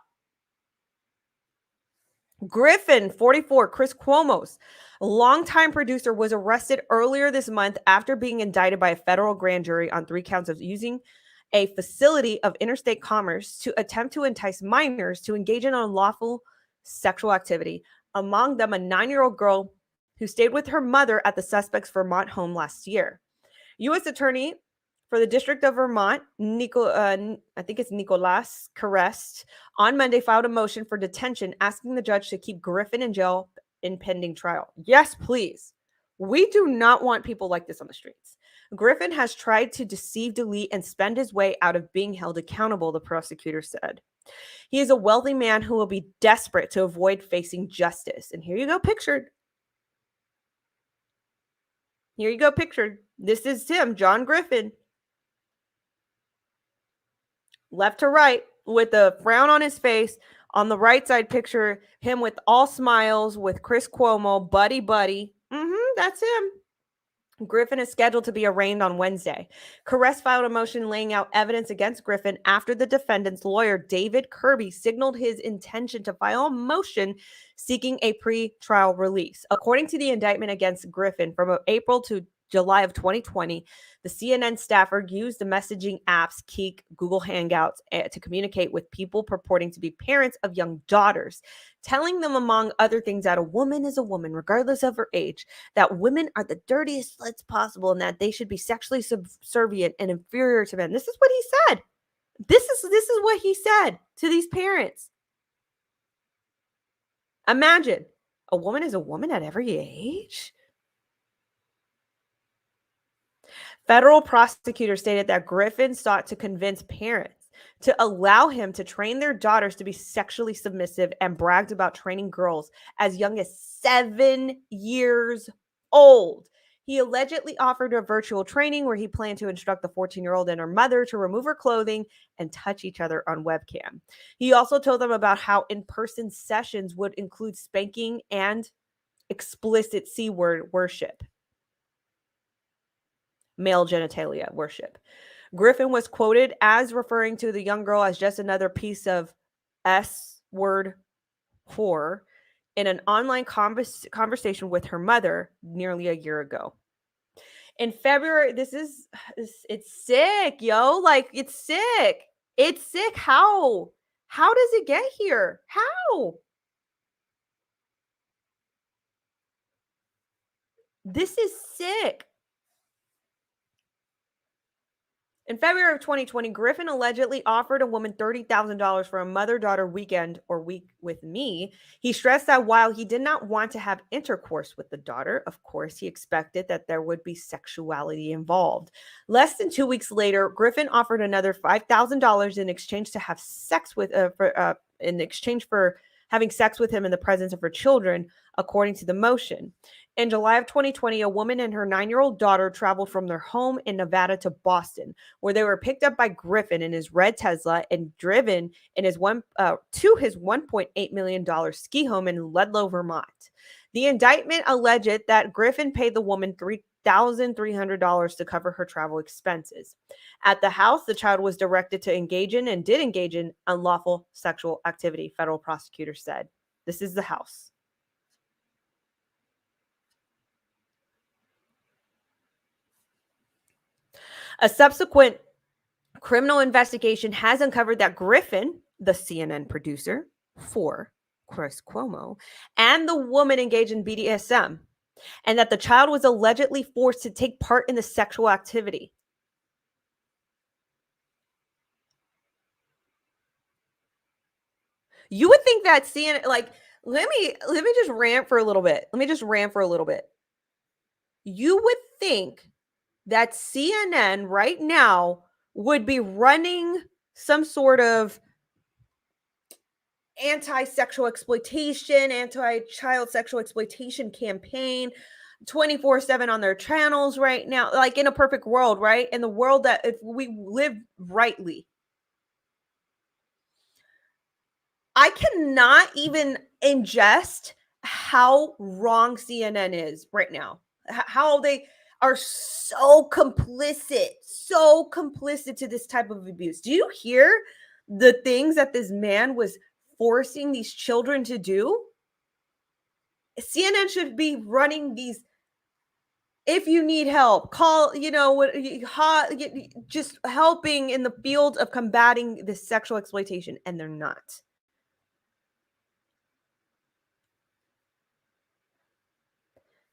Griffin, 44, Chris Cuomo's longtime producer, was arrested earlier this month after being indicted by a federal grand jury on 3 counts of using a facility of interstate commerce to attempt to entice minors to engage in unlawful sexual activity, among them a 9-year-old girl who stayed with her mother at the suspect's Vermont home last year. U.S. Attorney for the District of Vermont, I think it's 𝘏𝘶𝘮𝘢𝘴, on Monday filed a motion for detention, asking the judge to keep Griffin in jail in pending trial. Yes, please. We do not want people like this on the streets. Griffin has tried to deceive, delete, and spend his way out of being held accountable, the prosecutor said. He is a wealthy man who will be desperate to avoid facing justice. And here you go, pictured. Here you go, pictured. This is him, John Griffin. Left to right, with a frown on his face. On the right side, picture him with all smiles with Chris Cuomo, buddy. That's him. Griffin is scheduled to be arraigned on Wednesday. Caress filed a motion laying out evidence against Griffin after the defendant's lawyer, David Kirby, signaled his intention to file a motion seeking a pre-trial release. According to the indictment against Griffin, from April to July of 2020, the CNN staffer used the messaging apps 𝘞𝐿, Google Hangouts to communicate with people purporting to be parents of young daughters, telling them, among other things, that a woman is a woman, regardless of her age, that women are the dirtiest sluts possible, and that they should be sexually subservient and inferior to men. This is what he said. This is what he said to these parents. Imagine, a woman is a woman at every age? Federal prosecutors stated that Griffin sought to convince parents to allow him to train their daughters to be sexually submissive and bragged about training girls as young as 7 years old. He allegedly offered a virtual training where he planned to instruct the 14-year-old and her mother to remove her clothing and touch each other on webcam. He also told them about how in-person sessions would include spanking and explicit C-word worship. Male genitalia worship. Griffin was quoted as referring to the young girl as just another piece of S-word whore in an online conversation with her mother nearly a year ago. In February, it's sick, yo. Like, it's sick. It's sick. How does it get here? How? This is sick. In February of 2020, Griffin allegedly offered a woman $30,000 for a mother-daughter weekend or week with me. He stressed that while he did not want to have intercourse with the daughter, of course, he expected that there would be sexuality involved. Less than 2 weeks later, Griffin offered another $5,000 in exchange to have sex with, in exchange for having sex with him in the presence of her children, according to the motion. In July of 2020, a woman and her 9-year-old daughter traveled from their home in Nevada to Boston, where they were picked up by Griffin in his red Tesla and driven in his to his $1.8 million ski home in Ludlow, Vermont. The indictment alleged that Griffin paid the woman $3,300 to cover her travel expenses. At the house, the child was directed to engage in and did engage in unlawful sexual activity, federal prosecutors said. This is the house. A subsequent criminal investigation has uncovered that Griffin, the CNN producer for Chris Cuomo, and the woman engaged in BDSM, and that the child was allegedly forced to take part in the sexual activity. You would think that CNN, like, let me just rant for a little bit. You would think that CNN right now would be running some sort of anti-sexual exploitation, anti-child sexual exploitation campaign 24/7 on their channels right now, like in a perfect world, right? In the world that if we live rightly. I cannot even ingest how wrong CNN is right now. How they are so complicit to this type of abuse. Do you hear the things that this man was forcing these children to do? CNN should be running these. If you need help, call, just helping in the field of combating this sexual exploitation, and they're not.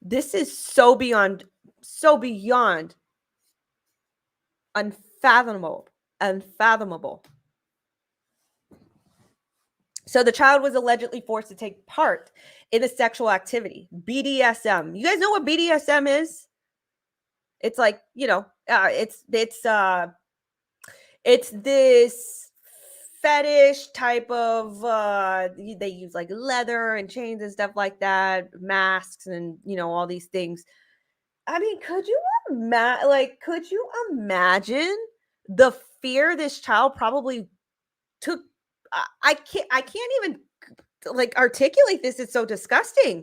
This is so beyond unfathomable. So the child was allegedly forced to take part in a sexual activity, BDSM. You guys know what BDSM is? It's like, it's this fetish type of, they use like leather and chains and stuff like that, masks and, all these things. I mean, could you imagine the fear this child probably took? I can't even like articulate this. It's so disgusting.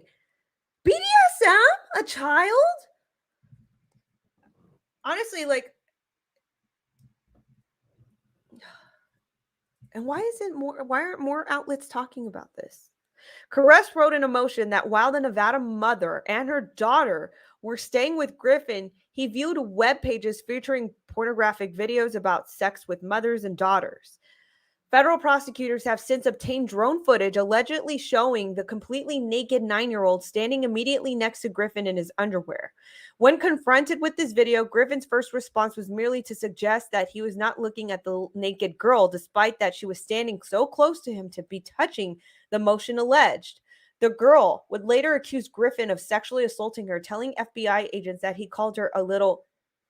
BDSM, a child? Honestly, like, and why aren't more outlets talking about this? Caress wrote in a motion that while the Nevada mother and her daughter were staying with Griffin, he viewed web pages featuring pornographic videos about sex with mothers and daughters. Federal prosecutors have since obtained drone footage allegedly showing the completely naked 9-year-old standing immediately next to Griffin in his underwear. When confronted with this video, Griffin's first response was merely to suggest that he was not looking at the naked girl, despite that she was standing so close to him to be touching the motion alleged. The girl would later accuse Griffin of sexually assaulting her, telling FBI agents that he called her a little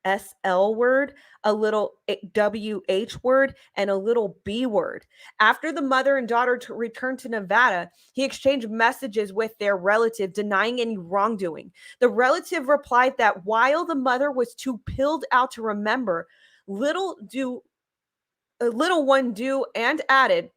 SL word, a little WH word, and a little B word. After the mother and daughter returned to Nevada, he exchanged messages with their relative denying any wrongdoing. The relative replied that while the mother was too pilled out to remember, little one do, and added,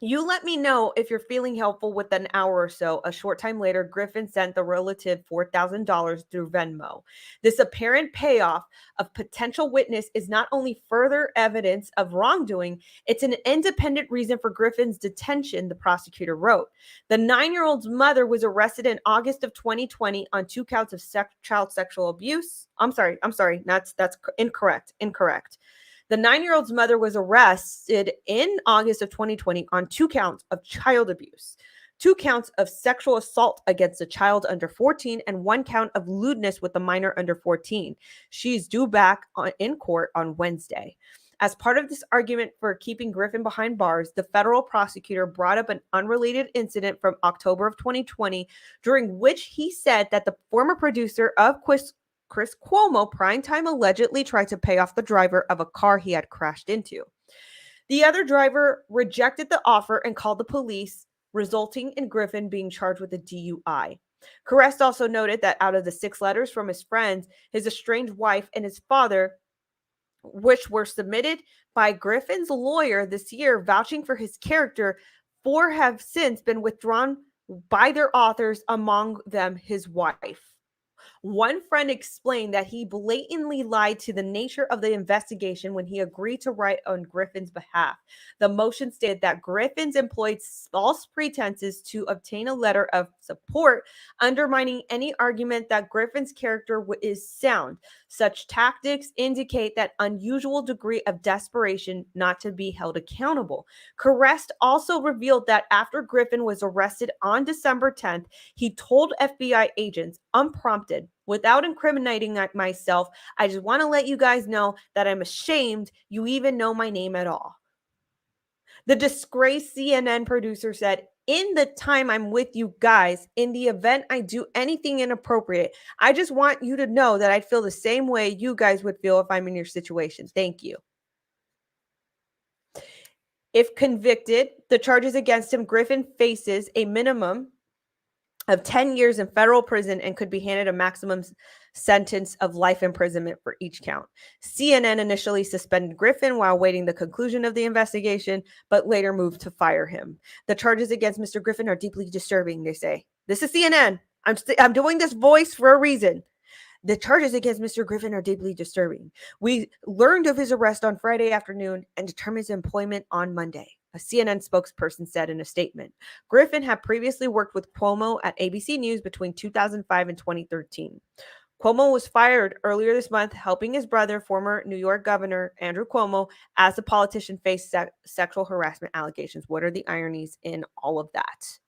"You let me know if you're feeling helpful within an hour or so." A short time later, Griffin sent the relative $4,000 through Venmo. This apparent payoff of potential witness is not only further evidence of wrongdoing, it's an independent reason for Griffin's detention, the prosecutor wrote. The 9-year-old's mother was arrested in August of 2020 on 2 counts of child sexual abuse. I'm sorry. That's incorrect. The 9-year-old's mother was arrested in August of 2020 on 2 counts of child abuse, 2 counts of sexual assault against a child under 14, and 1 count of lewdness with a minor under 14. She's due back in court on Wednesday. As part of this argument for keeping Griffin behind bars, the federal prosecutor brought up an unrelated incident from October of 2020, during which he said that the former producer of Chris Cuomo primetime allegedly tried to pay off the driver of a car he had crashed into. The other driver rejected the offer and called the police, resulting in Griffin being charged with a DUI. Caress also noted that out of the 6 letters from his friends, his estranged wife and his father, which were submitted by Griffin's lawyer this year vouching for his character, 4 have since been withdrawn by their authors, among them his wife. One friend explained that he blatantly lied to the nature of the investigation when he agreed to write on Griffin's behalf. The motion stated that Griffin's employed false pretenses to obtain a letter of support, undermining any argument that Griffin's character is sound. Such tactics indicate that unusual degree of desperation not to be held accountable. Caress also revealed that after Griffin was arrested on December 10th, he told FBI agents, unprompted, without incriminating myself, "I just want to let you guys know that I'm ashamed you even know my name at all." The disgraced CNN producer said, "In the time I'm with you guys, in the event I do anything inappropriate, I just want you to know that I'd feel the same way you guys would feel if I'm in your situation. Thank you." If convicted, the charges against him, Griffin faces a minimum of 10 years in federal prison and could be handed a maximum sentence of life imprisonment for each count. CNN initially suspended Griffin while awaiting the conclusion of the investigation, but later moved to fire him. The charges against Mr. Griffin are deeply disturbing, they say. This is CNN. I'm doing this voice for a reason. The charges against Mr. Griffin are deeply disturbing. We learned of his arrest on Friday afternoon and determined his employment on Monday. a CNN spokesperson said in a statement. Griffin had previously worked with Cuomo at ABC News between 2005 and 2013. Cuomo was fired earlier this month, helping his brother, former New York Governor Andrew Cuomo, as the politician faced sexual harassment allegations. What are the ironies in all of that?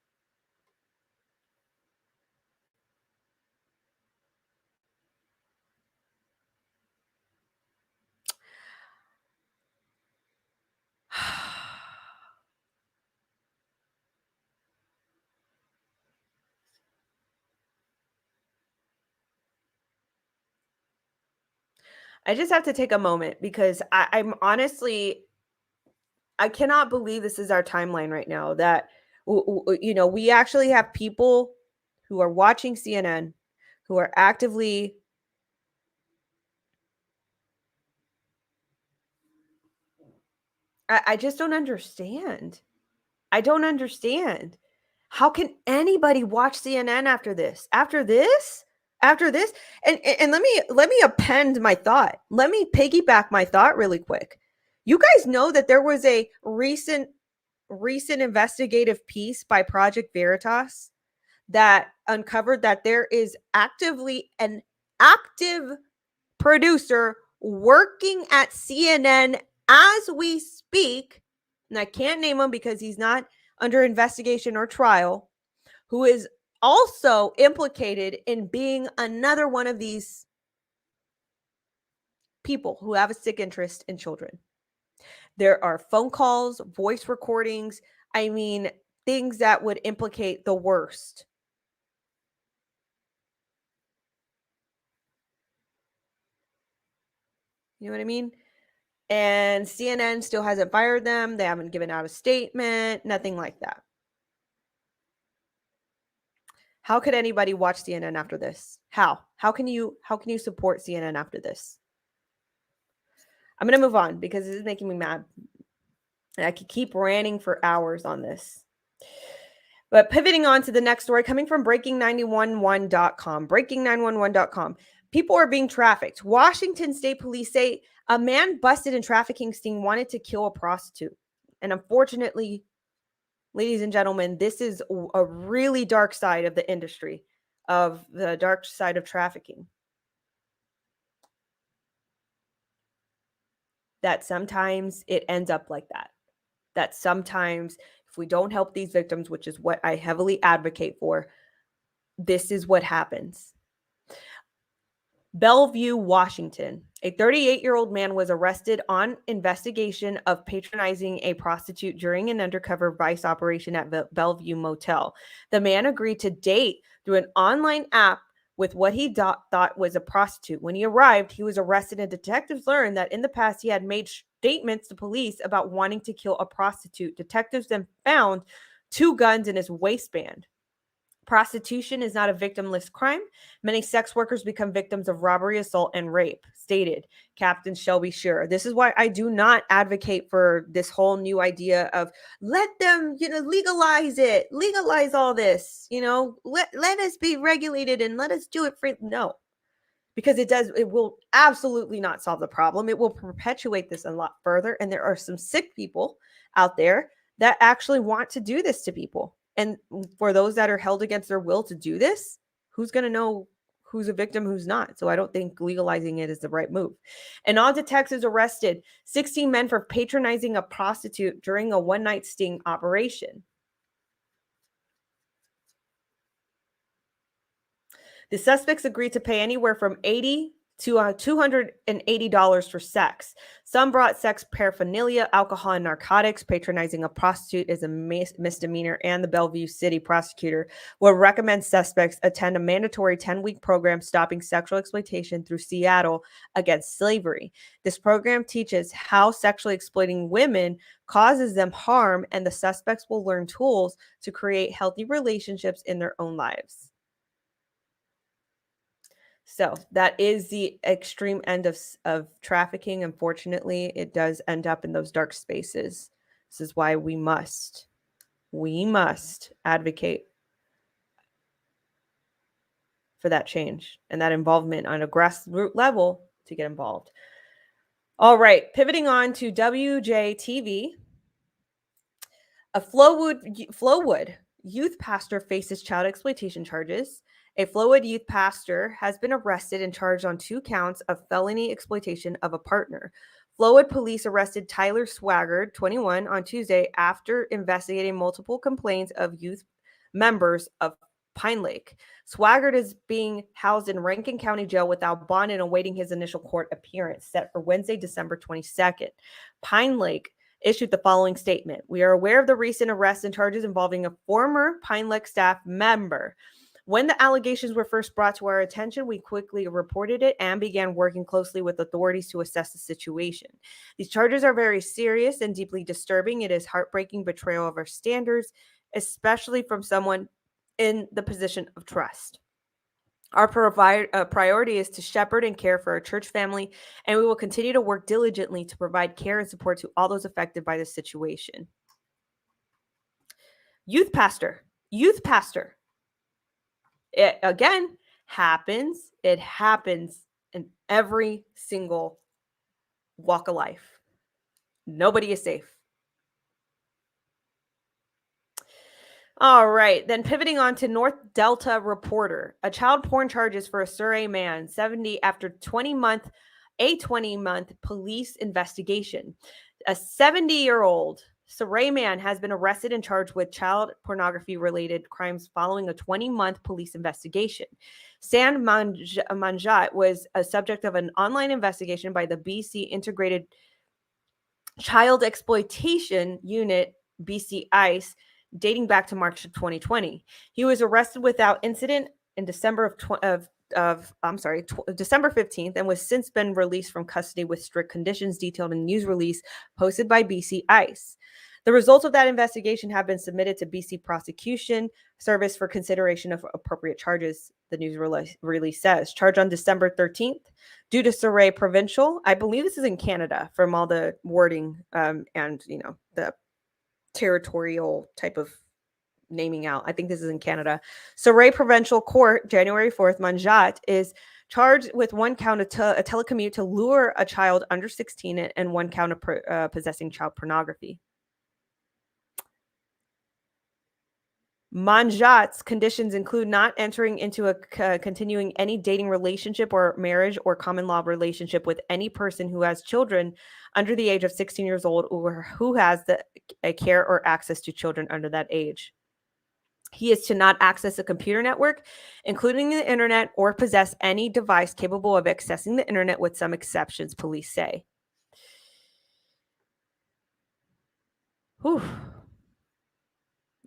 I just have to take a moment because I'm honestly, I cannot believe this is our timeline right now, that, you know, we actually have people who are watching CNN, who are actively I just don't understand. I don't understand. How can anybody watch CNN after this? After this? After this? And let me append my thought. Let me piggyback my thought really quick. You guys know that there was a recent investigative piece by Project Veritas that uncovered that there is actively an active producer working at CNN as we speak, and I can't name him because he's not under investigation or trial, who is also implicated in being another one of these people who have a sick interest in children. There are phone calls, voice recordings, I mean, things that would implicate the worst. You know what I mean? And CNN still hasn't fired them. They haven't given out a statement, nothing like that. How could anybody watch CNN after this? How can you support CNN after this? I'm going to move on because this is making me mad. And I could keep ranting for hours on this. But pivoting on to the next story coming from breaking911.com. Breaking911.com. People are being trafficked. Washington State Police say a man busted in trafficking sting wanted to kill a prostitute. And unfortunately, ladies and gentlemen, this is a really dark side of the industry, of the dark side of trafficking. That sometimes it ends up like that. That sometimes if we don't help these victims, which is what I heavily advocate for, this is what happens. Bellevue, Washington. A 38-year-old man was arrested on investigation of patronizing a prostitute during an undercover vice operation at Bellevue Motel. The man agreed to date through an online app with what he thought was a prostitute. When he arrived, he was arrested, and detectives learned that in the past he had made statements to police about wanting to kill a prostitute. Detectives then found 2 guns in his waistband. Prostitution is not a victimless crime. Many sex workers become victims of robbery, assault, and rape, stated Captain Shelby Sure. This is why I do not advocate for this whole new idea of let them, legalize it, legalize all this, let us be regulated and let us do it free. No, because it will absolutely not solve the problem. It will perpetuate this a lot further. And there are some sick people out there that actually want to do this to people. And for those that are held against their will to do this, who's going to know who's a victim, who's not? So I don't think legalizing it is the right move. And on to Texas arrested 16 men for patronizing a prostitute during a one-night sting operation. The suspects agreed to pay anywhere from $80 to $280 for sex. Some brought sex paraphernalia, alcohol, and narcotics. Patronizing a prostitute is a misdemeanor, and the Bellevue City prosecutor will recommend suspects attend a mandatory 10-week program stopping sexual exploitation through Seattle against slavery. This program teaches how sexually exploiting women causes them harm, and the suspects will learn tools to create healthy relationships in their own lives. So that is the extreme end of trafficking. Unfortunately, it does end up in those dark spaces. This is why we must advocate for that change and that involvement on a grassroots level to get involved. All right, pivoting on to WJTV. A Flowwood youth pastor faces child exploitation charges. A Flowwood youth pastor has been arrested and charged on 2 counts of felony exploitation of a partner. Flowwood police arrested Tyler Swaggart, 21, on Tuesday after investigating multiple complaints of youth members of Pine Lake. Swaggart is being housed in Rankin County Jail without bond and awaiting his initial court appearance set for Wednesday, December 22nd. Pine Lake issued the following statement. We are aware of the recent arrests and charges involving a former Pine Lake staff member. When the allegations were first brought to our attention, we quickly reported it and began working closely with authorities to assess the situation. These charges are very serious and deeply disturbing. It is heartbreaking betrayal of our standards, especially from someone in the position of trust. Our priority is to shepherd and care for our church family, and we will continue to work diligently to provide care and support to all those affected by this situation. Youth pastor. It again happens. It happens in every single walk of life. Nobody is safe. All right, then pivoting on to North Delta reporter. A child porn charges for a Surrey man, 70, after a 20-month police investigation. A 70-year-old Surrey man has been arrested and charged with child pornography-related crimes following a 20-month police investigation. Sam Manjat was a subject of an online investigation by the BC Integrated Child Exploitation Unit, BC ICE, dating back to March of 2020. He was arrested without incident in December 15th and was since been released from custody with strict conditions detailed in a news release posted by BC ICE. The results of that investigation have been submitted to BC Prosecution Service for consideration of appropriate charges, the news release says. Charged on December 13th due to Surrey Provincial. I believe this is in Canada from all the wording and, the territorial type of naming out. I think this is in Canada. Surrey Provincial Court, January 4th, Manjat is charged with 1 count of a telecommute to lure a child under 16 and 1 count of possessing child pornography. Manjat's conditions include not entering into continuing any dating relationship or marriage or common law relationship with any person who has children under the age of 16 years old or who has a care or access to children under that age. He is to not access a computer network, including the internet, or possess any device capable of accessing the internet, with some exceptions, police say. Whew.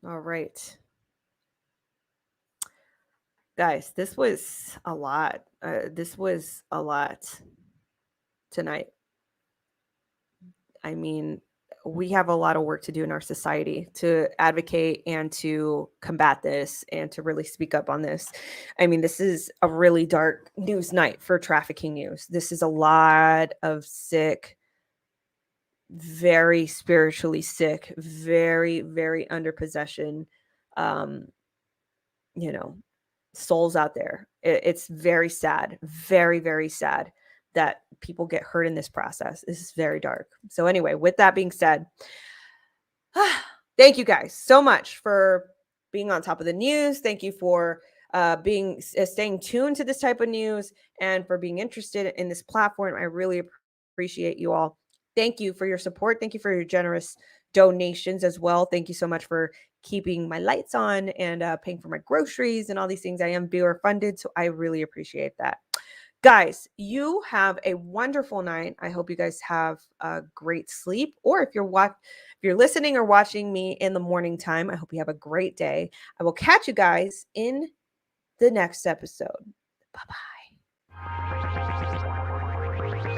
All right. Guys, this was a lot. This was a lot tonight. I mean, we have a lot of work to do in our society to advocate and to combat this and to really speak up on this. I mean, this is a really dark news night for trafficking news. This is a lot of sick, very spiritually sick, very, very under possession, souls out there. It's very sad, very, very sad that people get hurt in this process. This is very dark. So anyway, with that being said, thank you guys so much for being on top of the news. Thank you for staying tuned to this type of news and for being interested in this platform. I really appreciate you all. Thank you for your support. Thank you for your generous donations as well. Thank you so much for keeping my lights on and paying for my groceries and all these things. I am viewer funded, so I really appreciate that. Guys, you have a wonderful night. I hope you guys have a great sleep. Or if you're listening or watching me in the morning time, I hope you have a great day. I will catch you guys in the next episode. Bye-bye.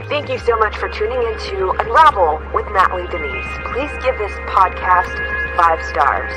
Thank you so much for tuning in to Unravel with Natly Denise. Please give this podcast 5 stars.